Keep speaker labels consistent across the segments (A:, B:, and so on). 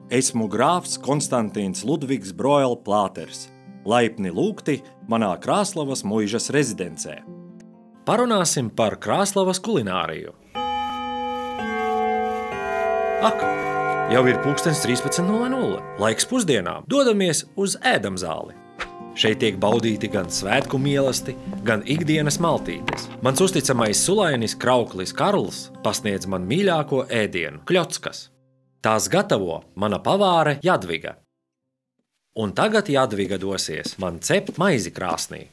A: Esmu grāfs Konstantīns Ludvigs Broel Plāters. Laipni lūgti manā Krāslavas muižas rezidencē.
B: Parunāsim par Krāslavas kulināriju. Ak, jau ir 13:00, laiks pusdienām, dodamies uz ēdamzāli. Šeit tiek baudīti gan svētku mīlesti, gan ikdienas maltītes. Mans uzticamais sulainis Krauklis Karls pasniedz man mīļāko ēdienu – kļockas. Tās gatavo mana pavāre Jadviga. Un tagad Jadviga dosies man cept maizi krāsnī.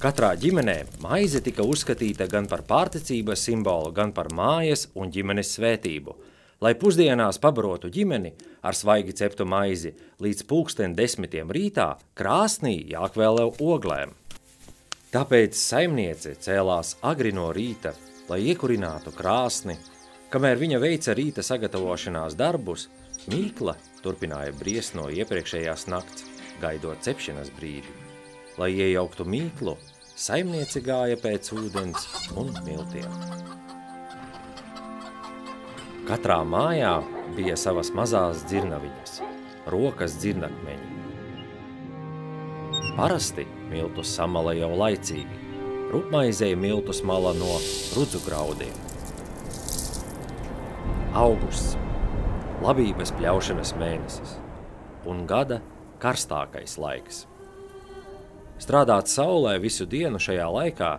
B: Katrā ģimenē maize tika uzskatīta gan par pārticības simbolu, gan par mājas un ģimenes svētību. Lai pusdienās pabarotu ģimeni ar svaigi ceptu maizi, līdz 10:00 rītā krāsnī jākvēlē oglēm. Tāpēc saimniece cēlās agri no rīta, lai iekurinātu krāsni. Kamēr viņa veica rīta sagatavošanās darbus, Mīkla turpināja briest no iepriekšējās nakts, gaidot cepšanas brīdi. Lai iejauktu Mīklu, saimniece gāja pēc ūdens un miltiem. Katrā mājā bija savas mazās dzirnaviņas, rokas dzirnakmeņi. Parasti miltus samala jau laicīgi, rupmaizei miltus mala no rudzu graudiem. Augusts, labības pļaušanas mēnesis un gada karstākais laiks. Strādāt saulē visu dienu šajā laikā,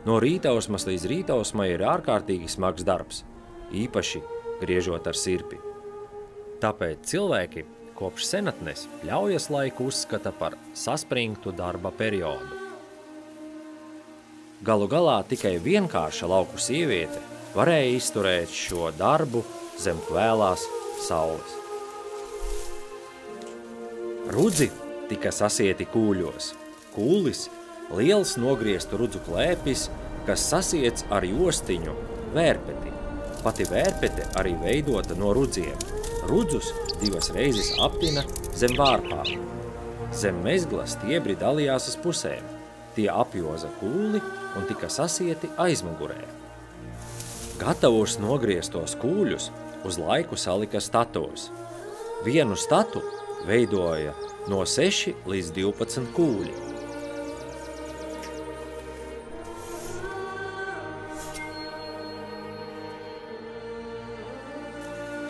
B: no rītausmas līdz rītausmai ir ārkārtīgi smags darbs, īpaši griežot ar sirpi. Tāpēc cilvēki kopš senatnes pļaujas laiku uzskata par saspringtu darba periodu. Galu galā tikai vienkārša lauku sieviete varēja izturēt šo darbu zem kvēlās saules. Rudzi tika sasieti kūļos. Kūlis – liels nogrieztu rudzu klēpis, kas sasiets ar jostiņu vērpeti. Pati vērpete arī veidota no rudziem. Rudzus 2 reizes aptina zem vārpām. Zem mezgla stiebri dalījās uz pusēm. Tie apjoza kūli un tika sasieti aizmugurē. Gatavos nogrieztos kūļus uz laiku salika statos. Vienu statu veidoja no 6 līdz 12 kūļi.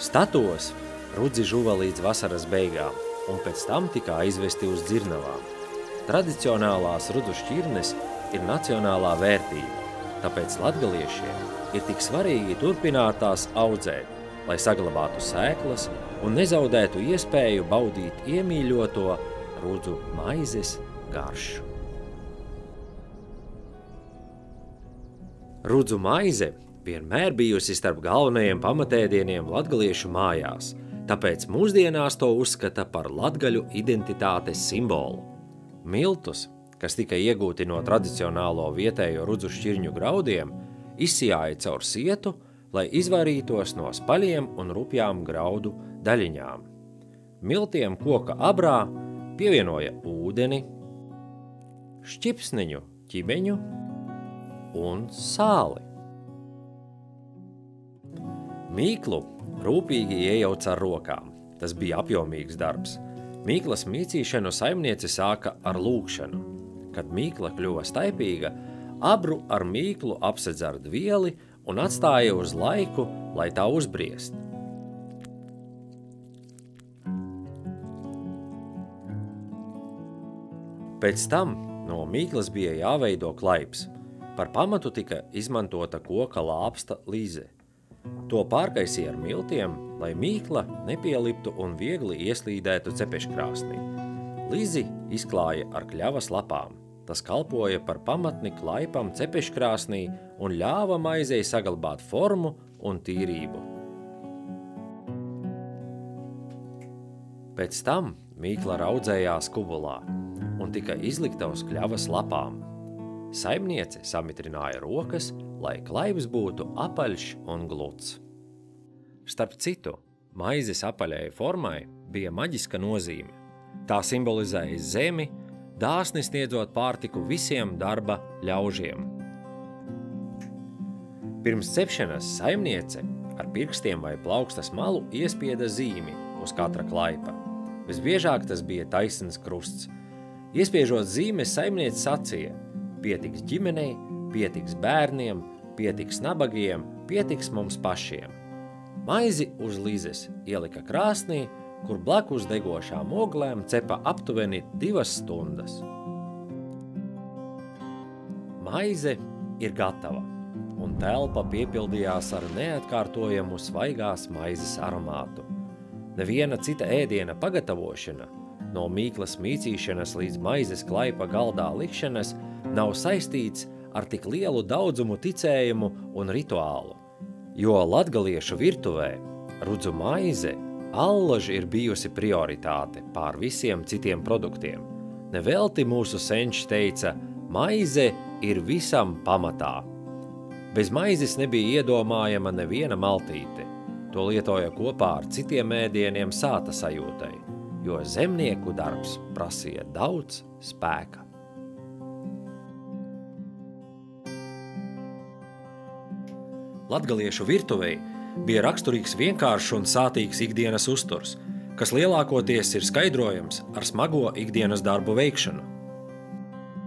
B: Statos rudzi žuva līdz vasaras beigām, un pēc tam tika aizvesti uz dzirnavām. Tradicionālās rudzu šķirnes ir nacionālā vērtība, tāpēc latgaliešiem ir tik svarīgi turpināt tās audzēt, lai saglabātu sēklas un nezaudētu iespēju baudīt iemīļoto rudzu maizes garšu. Rudzu maize vienmēr bijusi starp galvenajiem pamatēdieniem latgaliešu mājās, tāpēc mūsdienās to uzskata par latgaļu identitātes simbolu. Miltus, kas tika iegūti no tradicionālo vietējo rudzu šķirņu graudiem, izsijāja caur sietu, lai izvairītos no spaļiem un rupjām graudu daļiņām. Miltiem koka abrā pievienoja ūdeni, šķipsniņu ķibeņu un sāli. Mīklu rūpīgi iejauca ar rokām. Tas bija apjomīgs darbs. Mīklas mīcīšanu saimniece sāka ar lūgšanu. Kad mīkla kļuva staipīga, abru ar mīklu apsedz ar dvieli un atstāja uz laiku, lai tā uzbriest. Pēc tam no mīklas bija jāveido klaips. Par pamatu tika izmantota koka lāpsta līze. To pārkaisīja ar miltiem, lai mīkla nepieliptu un viegli ieslīdētu cepeškrāsnī. Lizi izklāja ar kļavas lapām. Tas kalpoja par pamatni klaipam cepeškrāsnī un ļāva maizei saglabāt formu un tīrību. Pēc tam mīkla raudzējās kubulā un tika izlikta uz kļavas lapām. Saimniece samitrināja rokas, lai klaips būtu apaļš un gluds. Starp citu, maizes apaļai formai bija maģiska nozīme. Tā simbolizēja zemi, dāsni sniedzot pārtiku visiem darba ļaužiem. Pirms cepšanas saimniece ar pirkstiem vai plaukstas malu iespieda zīmi uz katra klaipa. Visbiežāk tas bija taisns krusts. Iespiežot zīmes, saimniece sacīja: pietiks ģimenei, pietiks bērniem, pietiks nabagiem, pietiks mums pašiem. Maizi uz līzes ielika krāsnī, kur blakus degošām oglēm cepa aptuveni 2 stundas. Maize ir gatava, un telpa piepildījās ar neatkārtojamu svaigās maizes aromātu. Neviena cita ēdiena pagatavošana, no mīklas mīcīšanas līdz maizes klaipa galdā likšanas, nav saistīts ar tik lielu daudzumu ticējumu un rituālu, jo latgaliešu virtuvē rudzu maize allaži ir bijusi prioritāte pār visiem citiem produktiem. Nevelti mūsu senči teica: maize ir visam pamatā. Bez maizes nebija iedomājama neviena maltīte. To lietoja kopā ar citiem ēdieniem sāta sajūtai, jo zemnieku darbs prasīja daudz spēka. Latgaliešu virtuvei bija raksturīgs vienkāršs un sātīgs ikdienas uzturs, kas lielākoties ir skaidrojams ar smago ikdienas darbu veikšanu.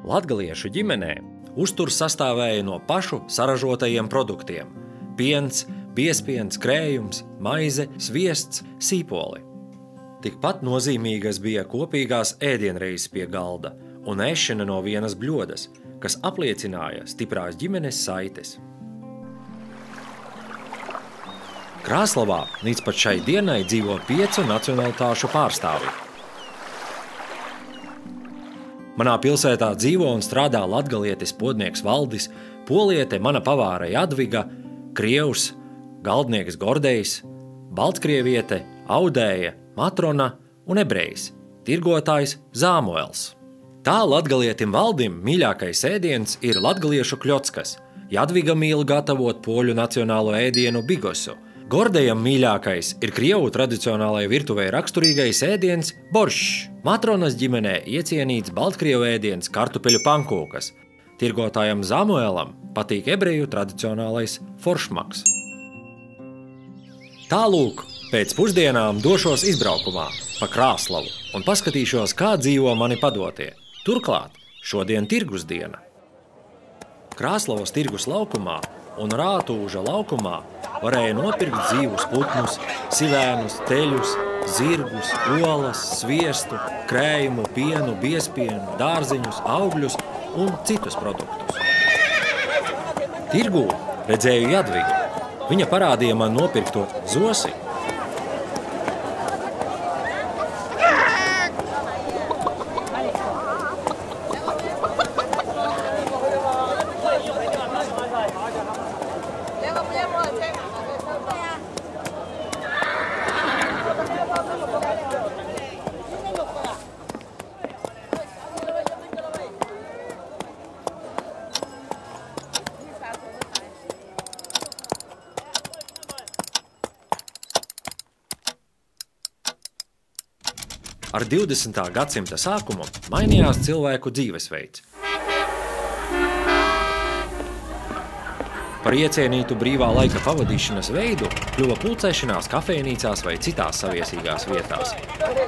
B: Latgaliešu ģimenē uzturs sastāvēja no pašu saražotajiem produktiem – piens, biespiens, krējums, maize, sviests, sīpoli. Tikpat nozīmīgas bija kopīgās ēdienreizes pie galda un ēšana no vienas bļodas, kas apliecināja stiprās ģimenes saites. Krāslavā līdz pat šai dienai dzīvo 5 nacionalitāšu pārstāvji. Manā pilsētā dzīvo un strādā latgalietis podnieks Valdis, poliete mana pavāra Jadviga, krievs, galdnieks Gordejs, baltkrieviete, audēja, matrona un ebrejs, tirgotājs Zāmuels. Tā latgalietim Valdim mīļākais ēdiens ir latgaliešu kļockas. Jadviga mīl gatavot poļu nacionālo ēdienu bigosu. Gordejam mīļākais ir krievu tradicionālajai virtuvei raksturīgais ēdiens boršs. Matronas ģimenē iecienīts baltkrievu ēdiens kartupeļu pankūkas. Tirgotājam Zamuēlam patīk ebreju tradicionālais foršmaks. Tālūk, pēc pusdienām došos izbraukumā pa Krāslavu un paskatīšos, kā dzīvo mani padotie. Turklāt šodien tirgus diena. Krāslavas tirgus laukumā un Rātūža laukumā varēja nopirkt dzīvus putnus, sivēnus, teļus, zirgus, olas, sviestu, krējumu, pienu, biespienu, dārziņus, augļus un citus produktus. Tirgū redzēju Jadvigu. Viņa parādīja man nopirkto zosi. Ar 20. gadsimta sākumu mainījās cilvēku dzīvesveids. Par iecienītu brīvā laika pavadīšanas veidu kļuva pulcēšanās kafejnīcās vai citās saviesīgās vietās.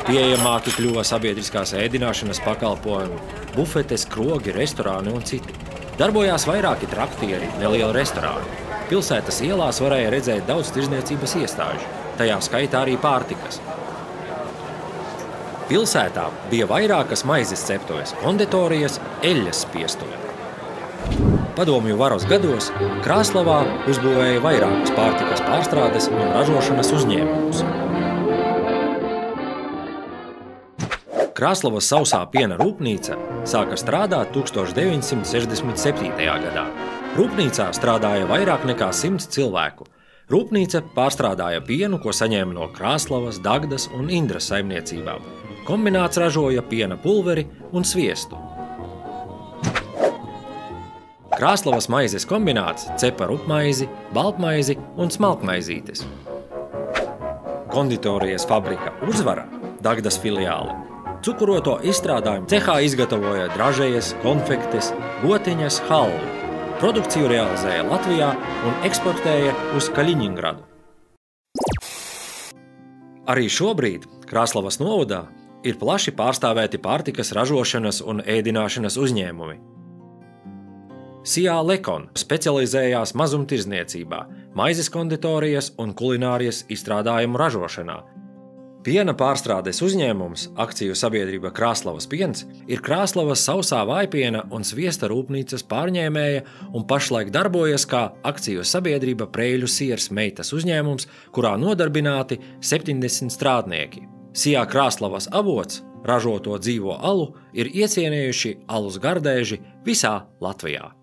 B: Pieejamāki kļuva sabiedriskās ēdināšanas pakalpojumi, bufetes, krogi, restorāni un citi. Darbojās vairāki traktieri, nelieli restorāni. Pilsētas ielās varēja redzēt daudz tirzniecības iestāžu, tajā skaitā arī pārtikas. Pilsētā bija vairākas maizes ceptuves, konditorijas, eļļas spiestuve. Padomju varas gados Krāslavā uzbūvēja vairākas pārtikas pārstrādes un ražošanas uzņēmumus. Krāslavas sausā piena rūpnīca sāka strādāt 1967. gadā. Rūpnīcā strādāja vairāk nekā 100 cilvēku. Rūpnīca pārstrādāja pienu, ko saņēma no Krāslavas, Dagdas un Indras saimniecībām. Kombināts ražoja piena pulveri un sviestu. Krāslavas maizes kombināts cepa rupmaizi, baltmaizi un smalkmaizītes. Konditorijas fabrika Uzvara, Dagdas filiāli, cukuroto izstrādājumu cehā izgatavoja dražējas, konfektes, gotiņas, halvu. Produkciju realizēja Latvijā un eksportēja uz Kaļiņingradu. Arī šobrīd Krāslavas novadā ir plaši pārstāvēti pārtikas ražošanas un ēdināšanas uzņēmumi. Sijā Lekon specializējās mazumtirdzniecībā, maizes konditorijas un kulinārijas izstrādājumu ražošanā. Piena pārstrādes uzņēmums, akciju sabiedrība Krāslavas piens, ir Krāslavas sausā vājpiena un sviesta rūpnīcas pārņēmēja un pašlaik darbojas kā akciju sabiedrība Preļu siers meitas uzņēmums, kurā nodarbināti 70 strādnieki. Sijā Krāslavas avots ražoto dzīvo alu ir iecienījuši alus gardēži visā Latvijā.